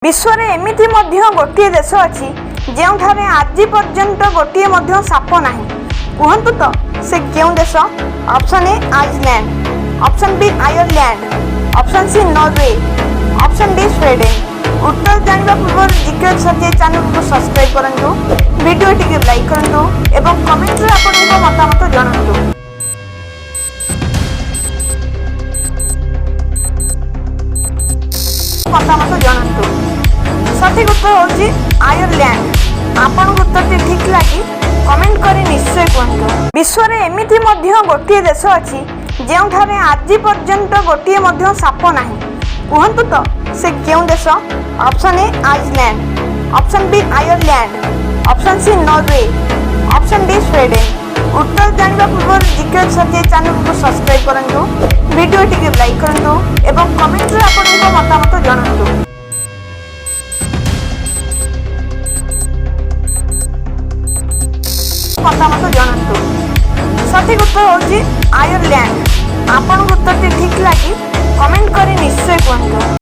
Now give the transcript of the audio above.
विश्व रे एमिति मध्य गोटे देश अछि जेउठारे आज पर्यंत गोटे मध्य साप नाही। कहंतु तो से केउ देश? Option A Iceland, option B Ireland, option C Norway, option D Sweden. उत्तर जानवा पूर्व जिज्ञासा सजे चैनल को सब्सक्राइब करंतु, वीडियो टिके लाइक करंतु एवं कमेंट रे आपनको मतामत जणांतु। मतामत जणांतु। सठिक उत्तर होची आयरलैंड। आपन उत्तर ठीक लागी कमेंट करी निश्चय कहंतु। विश्व रे एमिति मध्य गोटे देश अछि जेउठारे आज पर्यंत गोटे मध्य साप नाही। कहंतु तो से केउ देश? Option A Iceland, option B Ireland, option C Norway, option D Sweden. उत्तर जानवा पूर्व जिज्ञासा सजे चैनल को सब्सक्राइब करंतु, वीडियो टिके लाइक करंतु एवं कमेंट रे आपनको मतामत जणांतु। मतामत जणांतु। सठिक उत्तर होची आयरलैंड। आपन उत्तर ठीक लागी कमेंट करी निश्चय कहंतु।